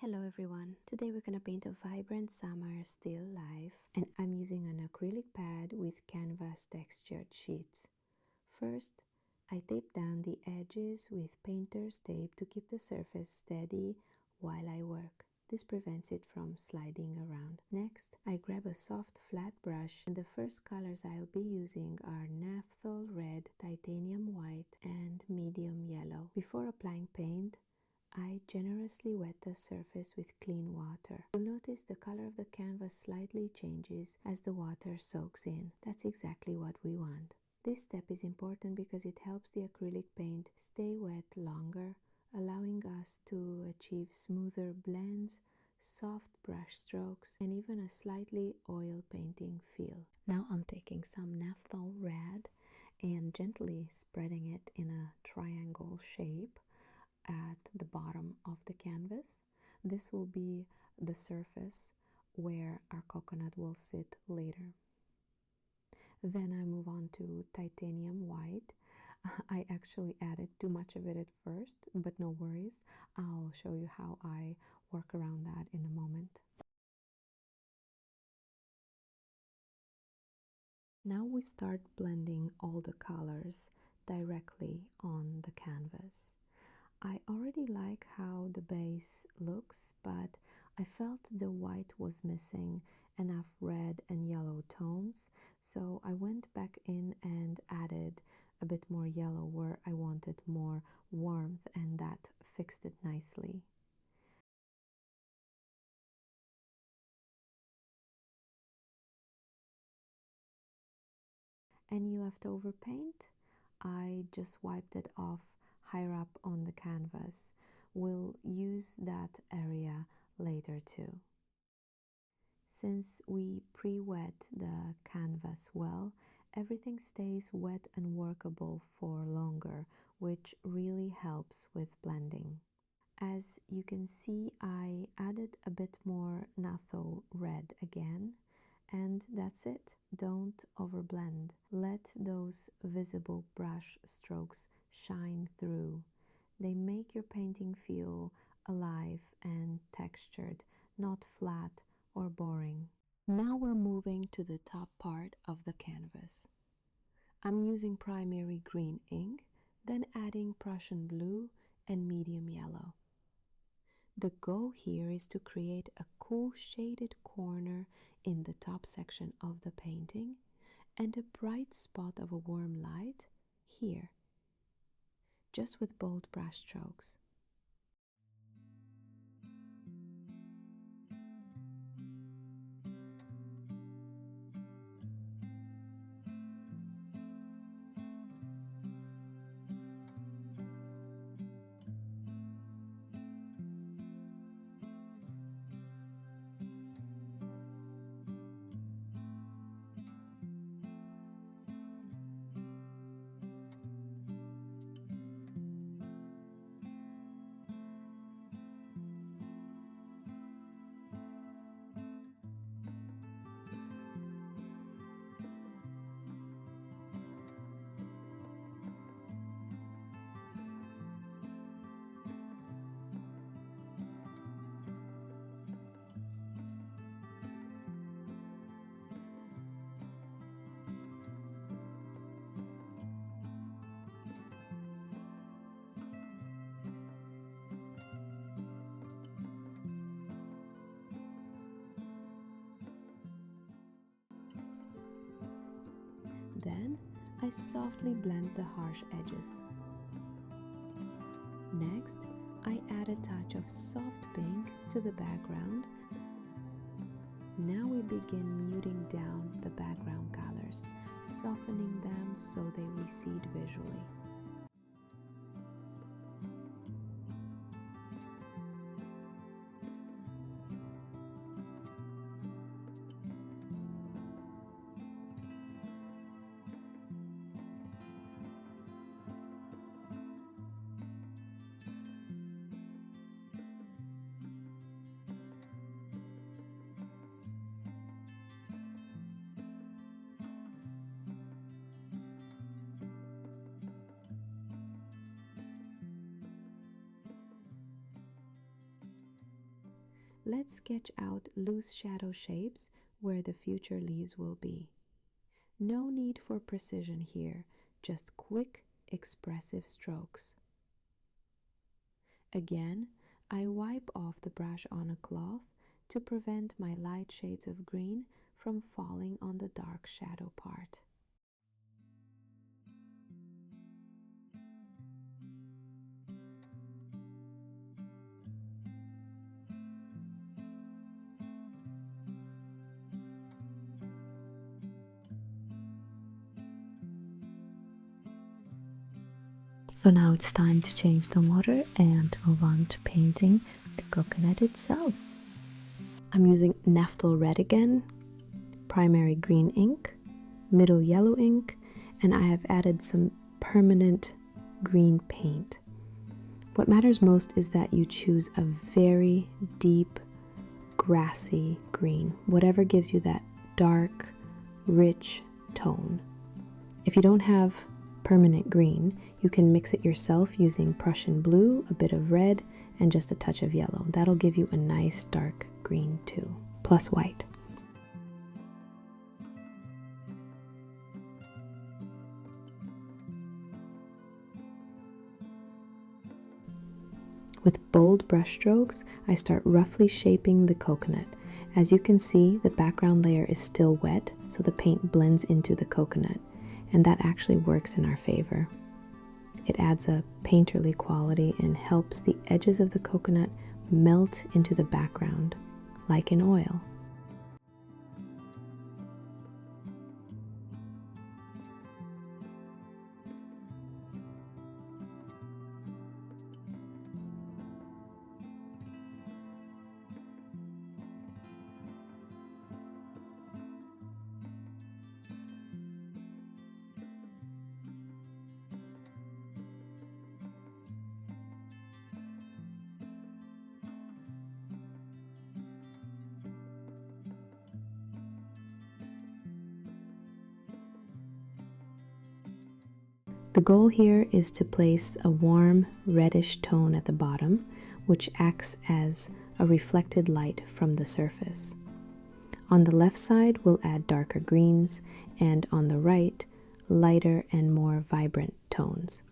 Hello everyone, today we're gonna paint a vibrant summer still life and I'm using an acrylic pad with canvas textured sheets. First, I tape down the edges with painter's tape to keep the surface steady while I work. This prevents it from sliding around. Next, I grab a soft flat brush and the first colors I'll be using are Naphthol red, titanium white and medium yellow. Before applying paint, I generously wet the surface with clean water. You'll notice the color of the canvas slightly changes as the water soaks in. That's exactly what we want. This step is important because it helps the acrylic paint stay wet longer, allowing us to achieve smoother blends, soft brush strokes, and even a slightly oil painting feel. Now I'm taking some Naphthol red and gently spreading it in a triangle shape at the bottom of the canvas. This will be the surface where our coconut will sit later. Then I move on to titanium white. I actually added too much of it at first, but no worries. I'll show you how I work around that in a moment. Now we start blending all the colors directly on the canvas. I already like how the base looks, but I felt the white was missing enough red and yellow tones, so I went back in and added a bit more yellow where I wanted more warmth, and that fixed it nicely. Any leftover paint, I just wiped it off higher up on the canvas. We'll use that area later too. Since we pre-wet the canvas well, everything stays wet and workable for longer, which really helps with blending. As you can see, I added a bit more Naphthol red again, and that's it. Don't overblend. Let those visible brush strokes shine through. They make your painting feel alive and textured, not flat or boring. Now we're moving to the top part of the canvas. I'm using primary green ink, then adding Prussian blue and medium yellow. The goal here is to create a cool shaded corner in the top section of the painting and a bright spot of a warm light here, just with bold brush strokes. Then I softly blend the harsh edges. Next, I add a touch of soft pink to the background. Now we begin muting down the background colors, softening them so they recede visually. Let's sketch out loose shadow shapes where the future leaves will be. No need for precision here, just quick, expressive strokes. Again, I wipe off the brush on a cloth to prevent my light shades of green from falling on the dark shadow part. So now it's time to change the water and move on to painting the coconut itself. I'm using Naphthol Red again, primary green ink, middle yellow ink, and I have added some permanent green paint. What matters most is that you choose a very deep, grassy green, whatever gives you that dark, rich tone. If you don't have permanent green, you can mix it yourself using Prussian blue, a bit of red, and just a touch of yellow. That'll give you a nice dark green too, plus white. With bold brush strokes, I start roughly shaping the coconut. As you can see, the background layer is still wet, so the paint blends into the coconut, and that actually works in our favor. It adds a painterly quality and helps the edges of the coconut melt into the background, like in oil. The goal here is to place a warm reddish tone at the bottom, which acts as a reflected light from the surface. On the left side, we'll add darker greens, and on the right, lighter and more vibrant tones.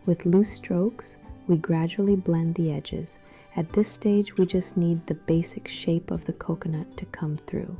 With loose strokes, we gradually blend the edges. At this stage, we just need the basic shape of the coconut to come through.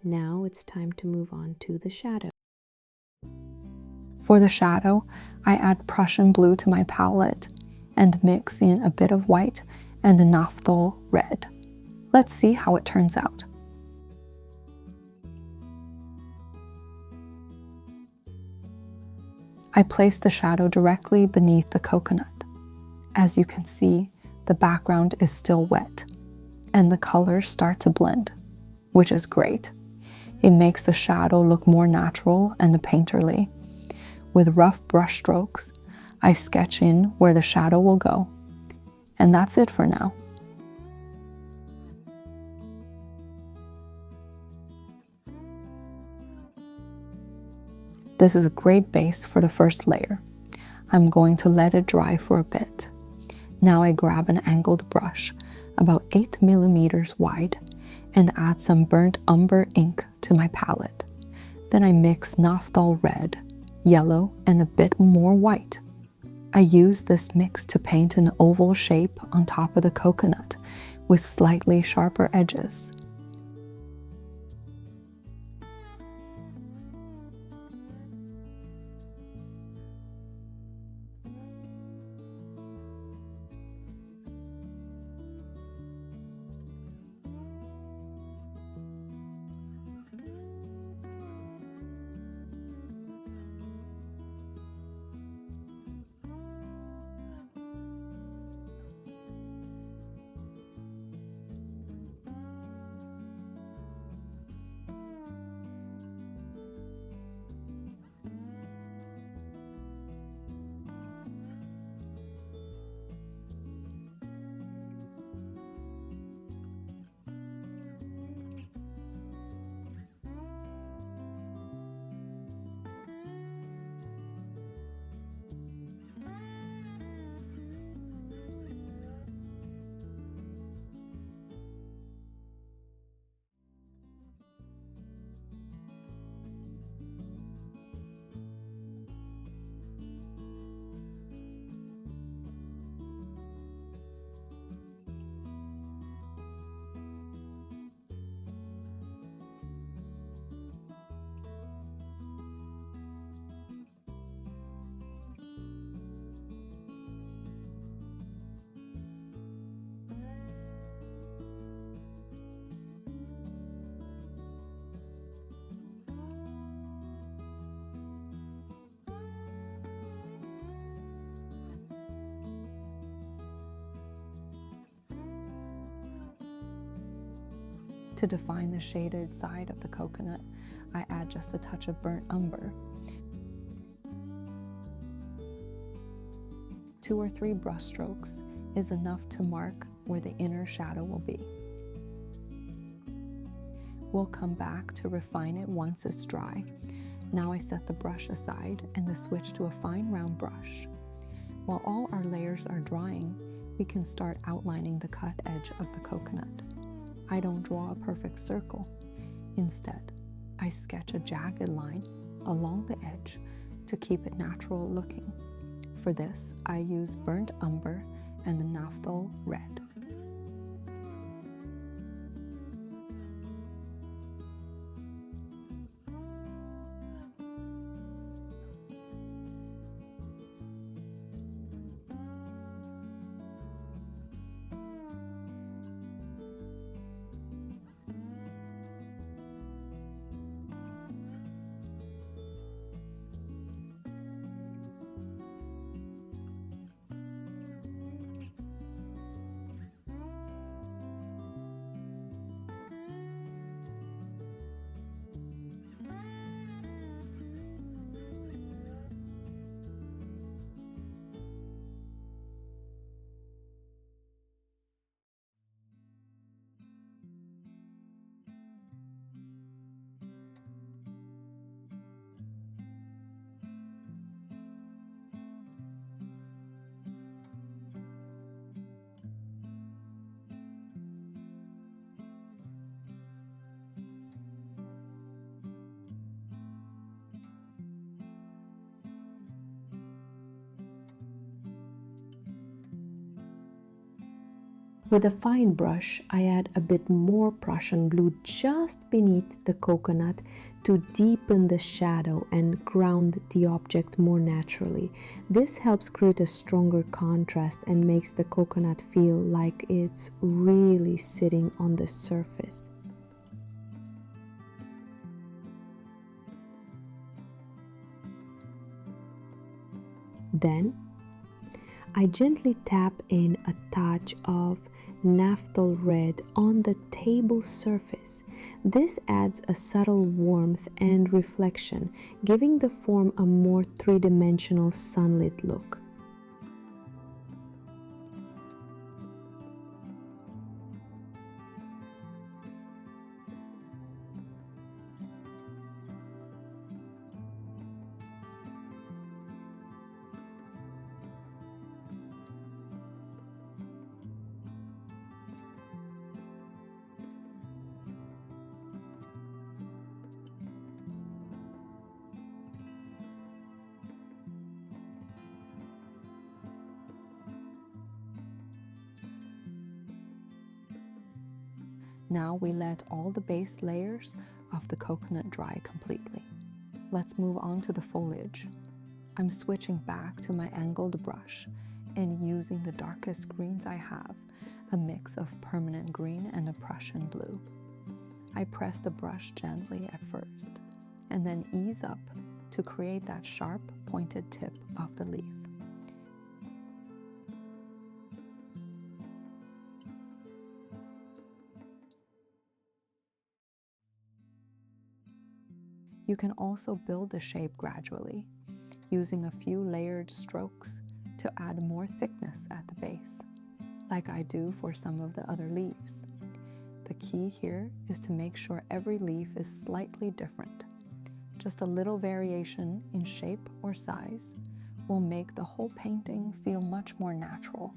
Now it's time to move on to the shadow. For the shadow, I add Prussian blue to my palette and mix in a bit of white and Naphthol red. Let's see how it turns out. I place the shadow directly beneath the coconut. As you can see, the background is still wet, and the colors start to blend, which is great. It makes the shadow look more natural and painterly. With rough brush strokes, I sketch in where the shadow will go. And that's it for now. This is a great base for the first layer. I'm going to let it dry for a bit. Now I grab an angled brush, about 8 millimeters wide, and add some burnt umber ink to my palette. Then I mix Naphthol red, yellow, and a bit more white. I use this mix to paint an oval shape on top of the coconut with slightly sharper edges. To define the shaded side of the coconut, I add just a touch of burnt umber. 2 or 3 brush strokes is enough to mark where the inner shadow will be. We'll come back to refine it once it's dry. Now I set the brush aside and switch to a fine round brush. While all our layers are drying, we can start outlining the cut edge of the coconut. I don't draw a perfect circle. Instead, I sketch a jagged line along the edge to keep it natural looking. For this, I use burnt umber and the Naphthol red. With a fine brush, I add a bit more Prussian blue just beneath the coconut to deepen the shadow and ground the object more naturally. This helps create a stronger contrast and makes the coconut feel like it's really sitting on the surface. Then I gently tap in a touch of naphthol red on the table surface. This adds a subtle warmth and reflection, giving the form a more three-dimensional sunlit look. Now we let all the base layers of the coconut dry completely. Let's move on to the foliage. I'm switching back to my angled brush and using the darkest greens I have, a mix of permanent green and a Prussian blue. I press the brush gently at first and then ease up to create that sharp pointed tip of the leaf. You can also build the shape gradually, using a few layered strokes to add more thickness at the base, like I do for some of the other leaves. The key here is to make sure every leaf is slightly different. Just a little variation in shape or size will make the whole painting feel much more natural,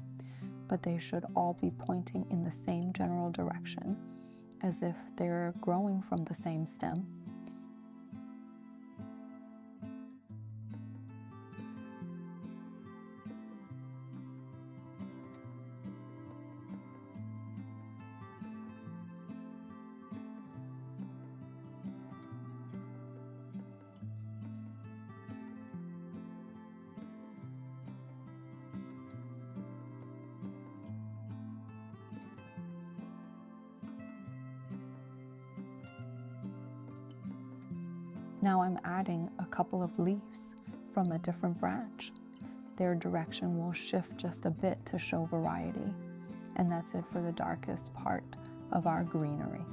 but they should all be pointing in the same general direction, as if they're growing from the same stem. Now I'm adding a couple of leaves from a different branch. Their direction will shift just a bit to show variety. And that's it for the darkest part of our greenery.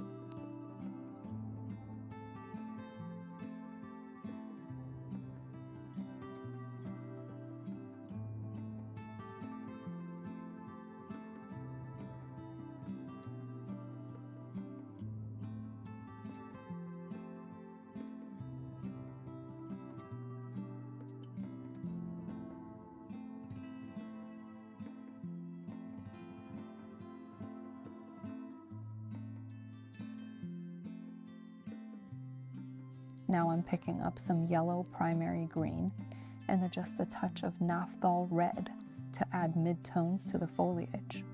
Now I'm picking up some yellow primary green and just a touch of naphthol red to add mid-tones to the foliage.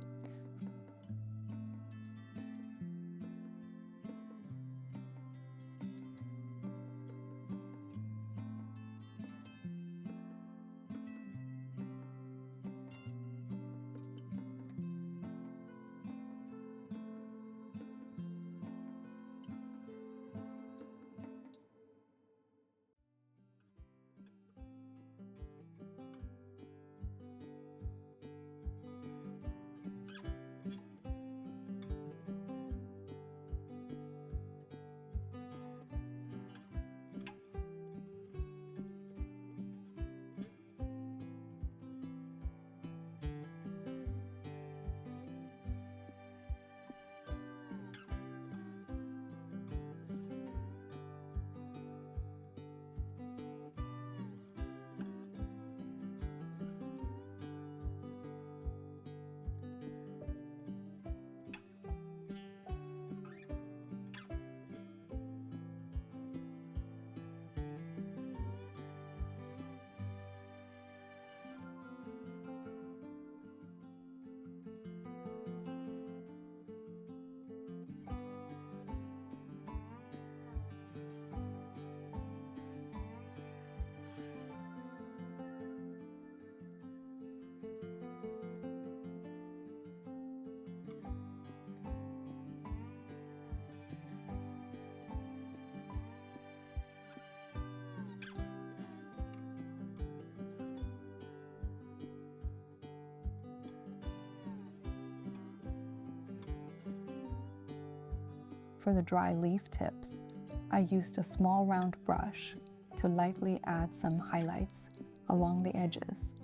For the dry leaf tips, I used a small round brush to lightly add some highlights along the edges.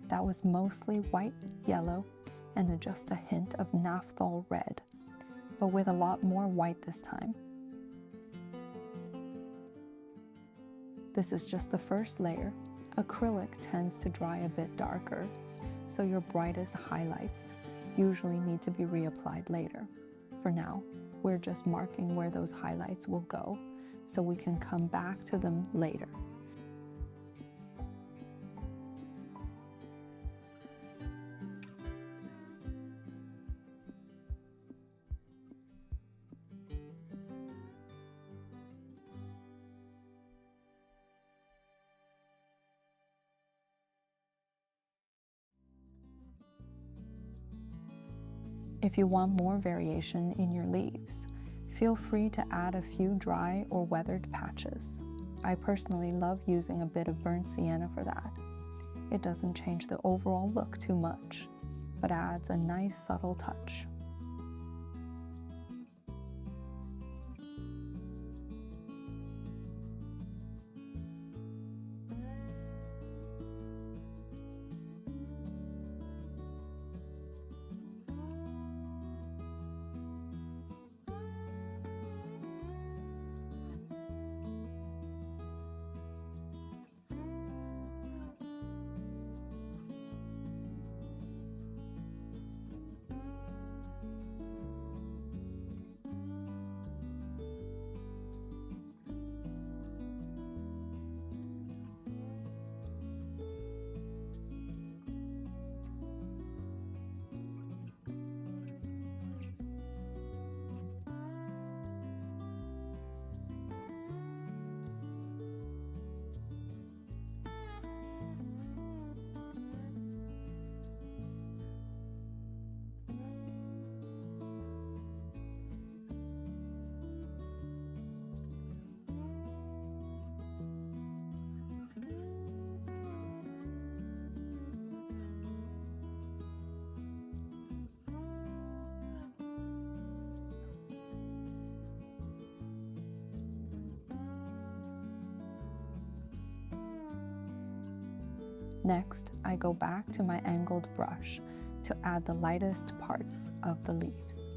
That was mostly white, yellow, and just a hint of naphthol red, but with a lot more white this time. This is just the first layer. Acrylic tends to dry a bit darker, so your brightest highlights usually need to be reapplied later. For now, we're just marking where those highlights will go, so we can come back to them later. If you want more variation in your leaves, feel free to add a few dry or weathered patches. I personally love using a bit of burnt sienna for that. It doesn't change the overall look too much, but adds a nice subtle touch. Next, I go back to my angled brush to add the lightest parts of the leaves.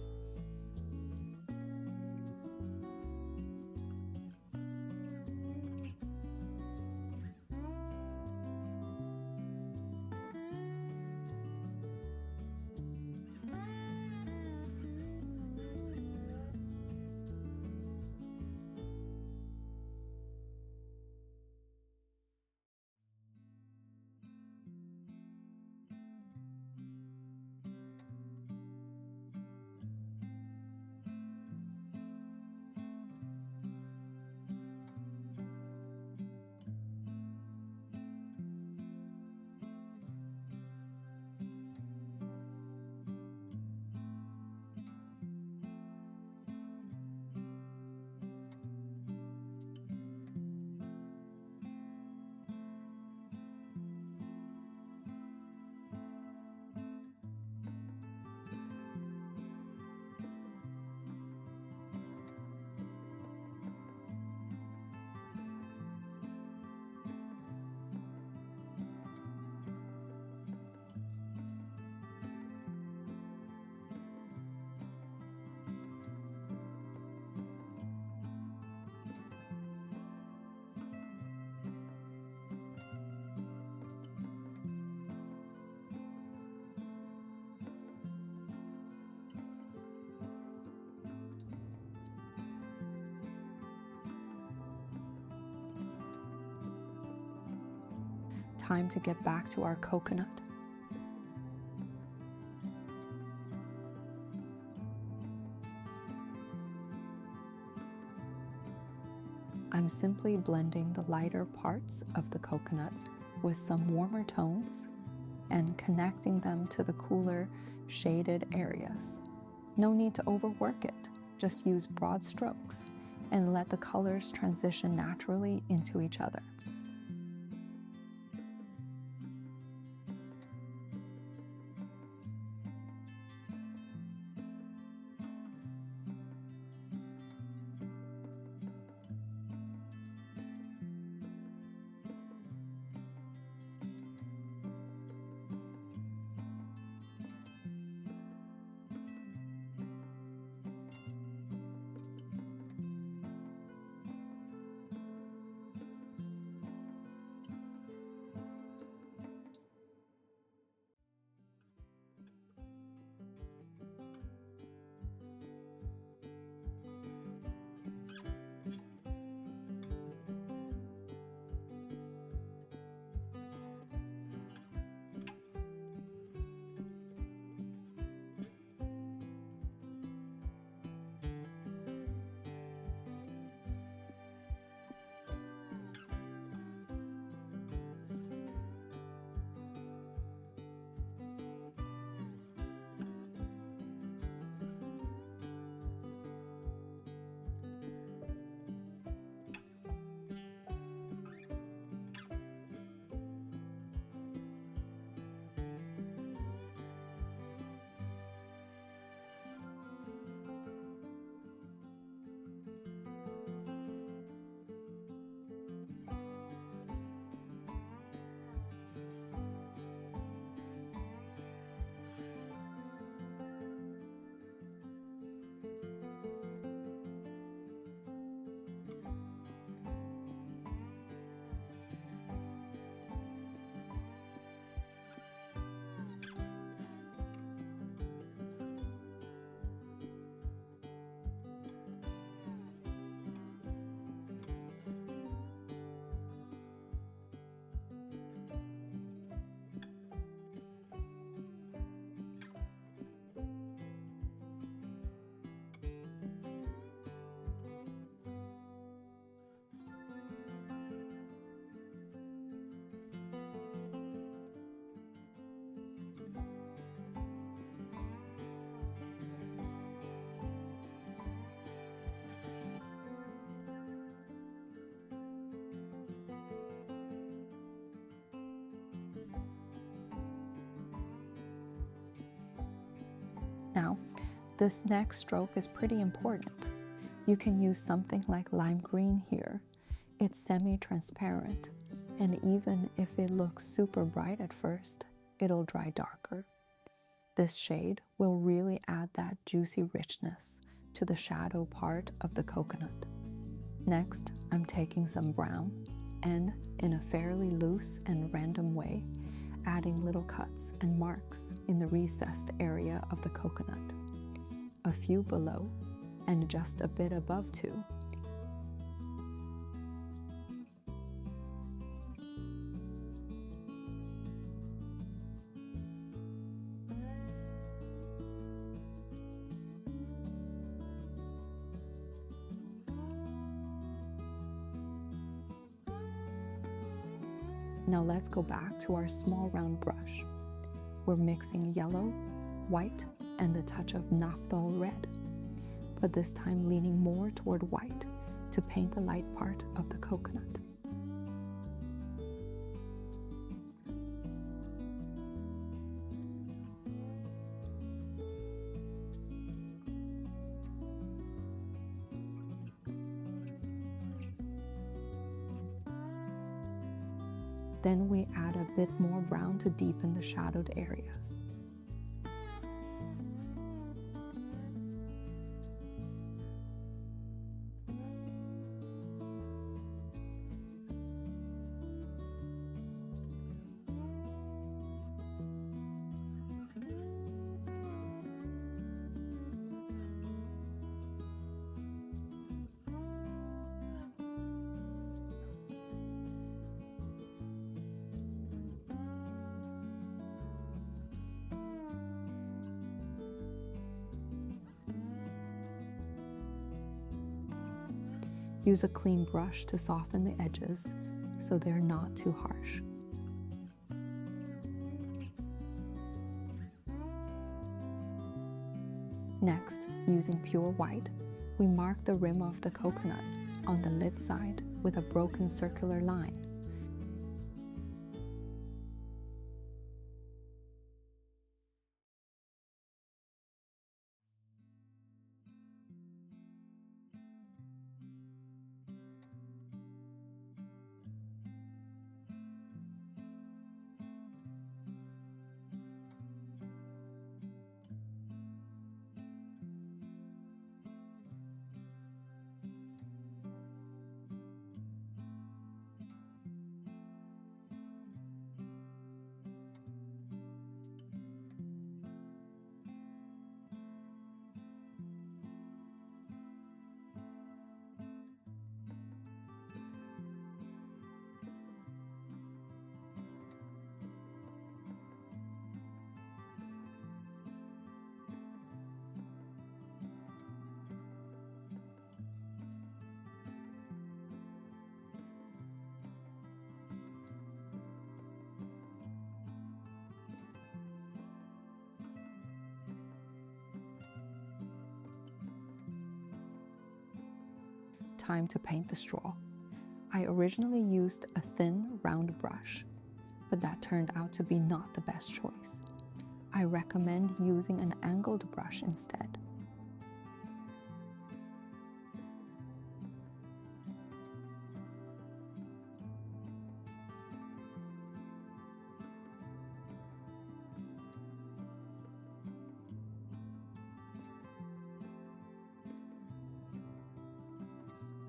Time to get back to our coconut. I'm simply blending the lighter parts of the coconut with some warmer tones and connecting them to the cooler, shaded areas. No need to overwork it, just use broad strokes and let the colors transition naturally into each other. This next stroke is pretty important. You can use something like lime green here. It's semi-transparent, and even if it looks super bright at first, it'll dry darker. This shade will really add that juicy richness to the shadow part of the coconut. Next, I'm taking some brown and, in a fairly loose and random way, adding little cuts and marks in the recessed area of the coconut, a few below and just a bit above too. Now let's go back to our small round brush. We're mixing yellow, white, and a touch of naphthol red, but this time leaning more toward white to paint the light part of the coconut. Then we add a bit more brown to deepen the shadowed areas. Use a clean brush to soften the edges so they're not too harsh. Next, using pure white, we mark the rim of the coconut on the lid side with a broken circular line. Time to paint the straw. I originally used a thin, round brush, but that turned out to be not the best choice. I recommend using an angled brush instead.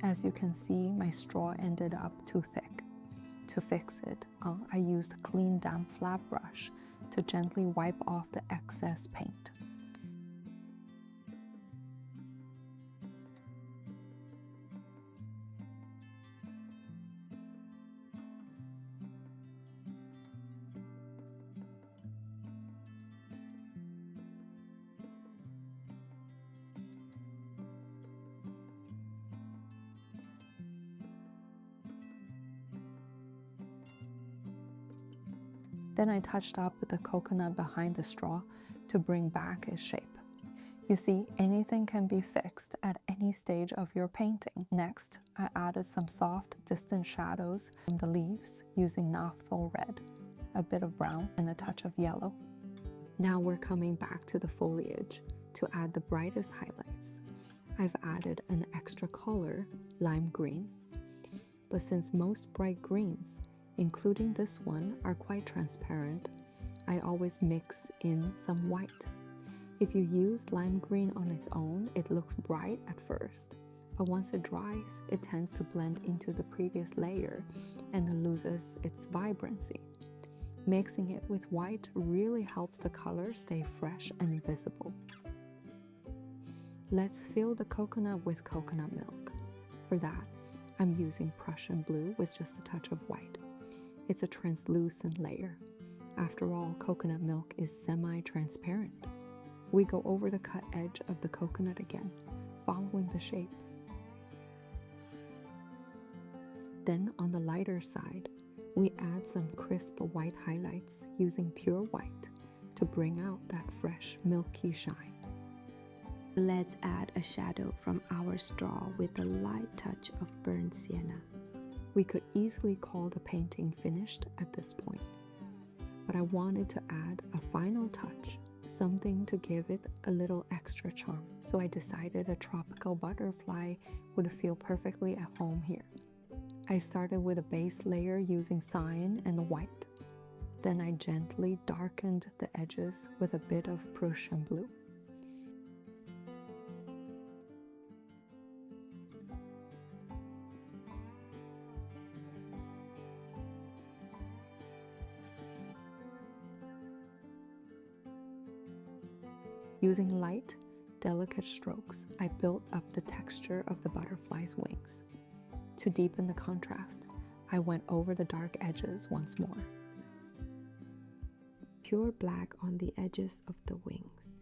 As you can see, my straw ended up too thick. To fix it, I used a clean damp flat brush to gently wipe off the excess paint. Then I touched up with the coconut behind the straw to bring back its shape. You see, anything can be fixed at any stage of your painting. Next, I added some soft, distant shadows from the leaves using naphthol red, a bit of brown, and a touch of yellow. Now we're coming back to the foliage to add the brightest highlights, I've added an extra color, lime green. But since most bright greens, including this one, are quite transparent, I always mix in some white. If you use lime green on its own, it looks bright at first, but once it dries, it tends to blend into the previous layer and loses its vibrancy. Mixing it with white really helps the color stay fresh and visible. Let's fill the coconut with coconut milk. For that, I'm using Prussian blue with just a touch of white. It's a translucent layer. After all, coconut milk is semi-transparent. We go over the cut edge of the coconut again, following the shape. Then on the lighter side, we add some crisp white highlights using pure white to bring out that fresh, milky shine. Let's add a shadow from our straw with a light touch of burnt sienna. We could easily call the painting finished at this point, but I wanted to add a final touch, something to give it a little extra charm, so I decided a tropical butterfly would feel perfectly at home here. I started with a base layer using cyan and white. Then I gently darkened the edges with a bit of Prussian blue. Using light, delicate strokes, I built up the texture of the butterfly's wings. To deepen the contrast, I went over the dark edges once more. Pure black on the edges of the wings.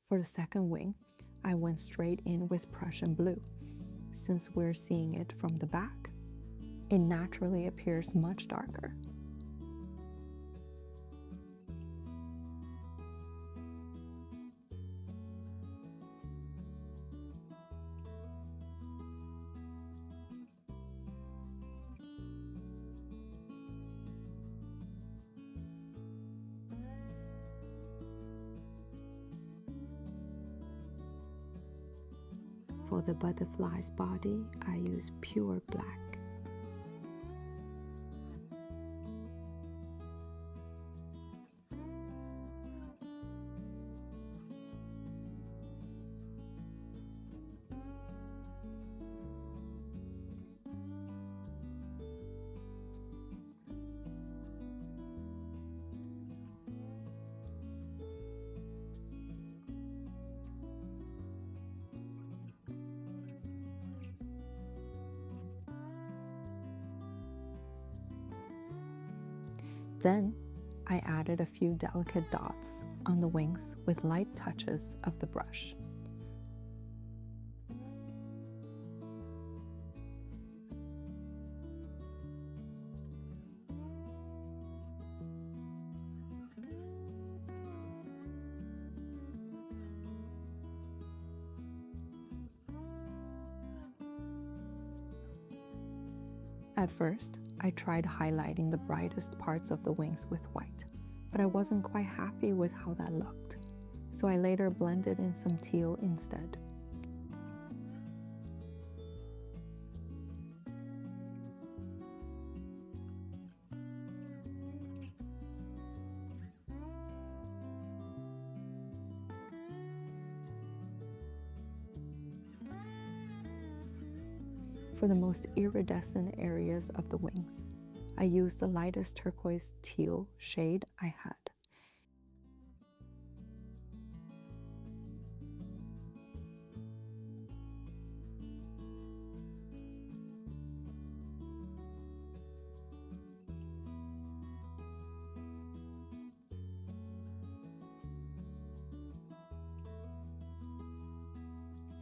For the second wing, I went straight in with Prussian blue. Since we're seeing it from the back, it naturally appears much darker. For the butterfly's body, I use pure black. Then I added a few delicate dots on the wings with light touches of the brush. At first, I tried highlighting the brightest parts of the wings with white, but I wasn't quite happy with how that looked, so I later blended in some teal instead. For the most iridescent areas of the wings, I used the lightest turquoise teal shade I had.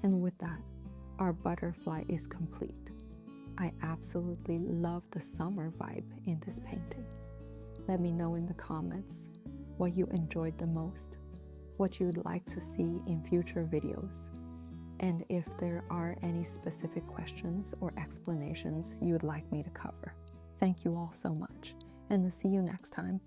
And with that, our butterfly is complete. I absolutely love the summer vibe in this painting. Let me know in the comments what you enjoyed the most, what you'd like to see in future videos, and if there are any specific questions or explanations you'd like me to cover. Thank you all so much, and to see you next time.